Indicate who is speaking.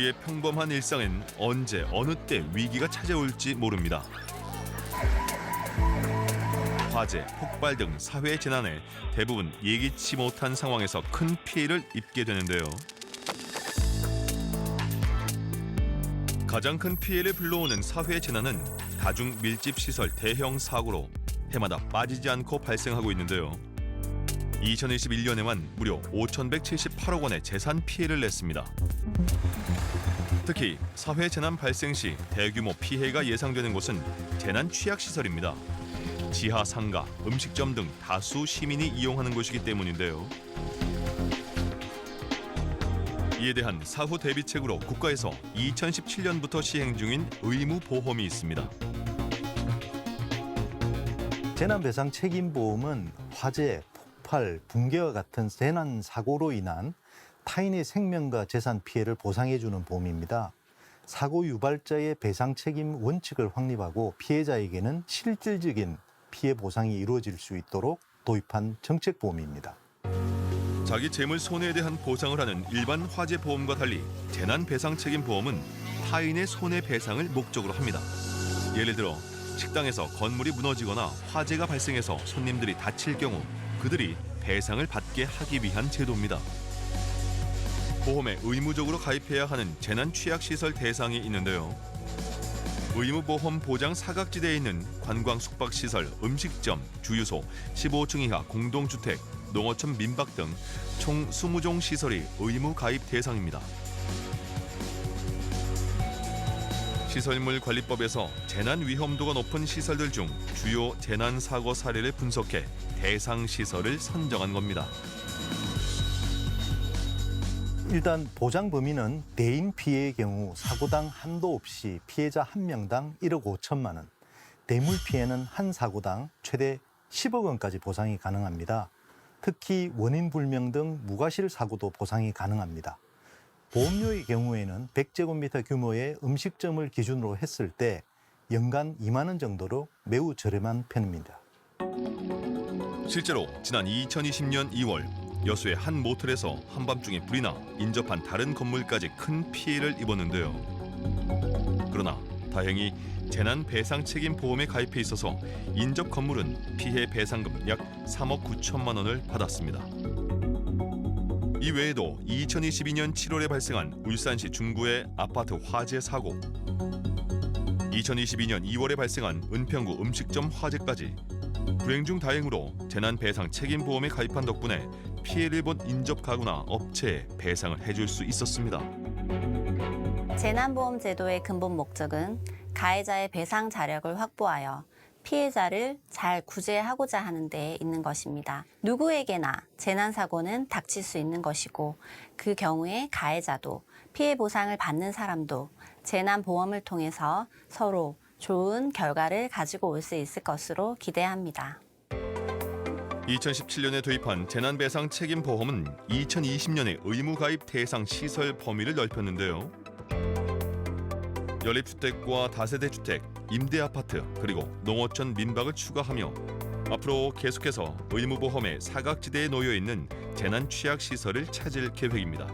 Speaker 1: 우리의 평범한 일상엔 언제 어느 때 위기가 찾아올지 모릅니다. 화재, 폭발 등 사회 재난에 대부분 예기치 못한 상황에서 큰 피해를 입게 되는데요. 가장 큰 피해를 불러오는 사회 재난은 다중 밀집 시설 대형 사고로 해마다 빠지지 않고 발생하고 있는데요. 2021년에만 무려 5,178억 원의 재산 피해를 냈습니다. 특히 사회 재난 발생 시 대규모 피해가 예상되는 곳은 재난 취약 시설입니다. 지하 상가, 음식점 등 다수 시민이 이용하는 곳이기 때문인데요. 이에 대한 사후 대비책으로 국가에서 2017년부터 시행 중인 의무 보험이 있습니다.
Speaker 2: 재난배상 책임보험은 화재, 폭발, 붕괴와 같은 재난 사고로 인한 타인의 생명과 재산 피해를 보상해주는 보험입니다. 사고 유발자의 배상 책임 원칙을 확립하고 피해자에게는 실질적인 피해 보상이 이루어질 수 있도록 도입한 정책보험입니다.
Speaker 1: 자기 재물 손해에 대한 보상을 하는 일반 화재 보험과 달리 재난 배상 책임 보험은 타인의 손해 배상을 목적으로 합니다. 예를 들어 식당에서 건물이 무너지거나 화재가 발생해서 손님들이 다칠 경우 그들이 배상을 받게 하기 위한 제도입니다. 보험에 의무적으로 가입해야 하는 재난 취약 시설 대상이 있는데요. 의무보험 보장 사각지대에 있는 관광 숙박시설, 음식점, 주유소, 15층 이하 공동주택, 농어촌 민박 등 총 20종 시설이 의무 가입 대상입니다. 시설물관리법에서 재난 위험도가 높은 시설들 중 주요 재난 사고 사례를 분석해 대상 시설을 선정한 겁니다.
Speaker 2: 일단 보장 범위는 대인 피해의 경우 사고당 한도 없이 피해자 1명당 1억 5천만 원, 대물 피해는 한 사고당 최대 10억 원까지 보상이 가능합니다. 특히 원인 불명 등 무과실 사고도 보상이 가능합니다. 보험료의 경우에는 100제곱미터 규모의 음식점을 기준으로 했을 때 연간 2만 원 정도로 매우 저렴한 편입니다.
Speaker 1: 실제로 지난 2020년 2월 여수의 한 모텔에서 한밤중에 불이 나 인접한 다른 건물까지 큰 피해를 입었는데요. 그러나 다행히 재난 배상 책임 보험에 가입해 있어서 인접 건물은 피해 배상금 약 3억 9천만 원을 받았습니다. 이 외에도 2022년 7월에 발생한 울산시 중구의 아파트 화재 사고, 2022년 2월에 발생한 은평구 음식점 화재까지 불행 중 다행으로 재난 배상 책임 보험에 가입한 덕분에 피해를 본 인접 가구나 업체에 배상을 해줄 수 있었습니다.
Speaker 3: 재난보험 제도의 근본 목적은 가해자의 배상 자력을 확보하여 피해자를 잘 구제하고자 하는 데 있는 것입니다. 누구에게나 재난사고는 닥칠 수 있는 것이고 그 경우에 가해자도 피해 보상을 받는 사람도 재난보험을 통해서 서로 좋은 결과를 가지고 올 수 있을 것으로 기대합니다.
Speaker 1: 2017년에 도입한 재난배상 책임보험은 2020년에 의무가입 대상 시설 범위를 넓혔는데요. 연립주택과 다세대 주택, 임대아파트, 그리고 농어촌 민박을 추가하며 앞으로 계속해서 의무보험의 사각지대에 놓여 있는 재난 취약 시설을 찾을 계획입니다.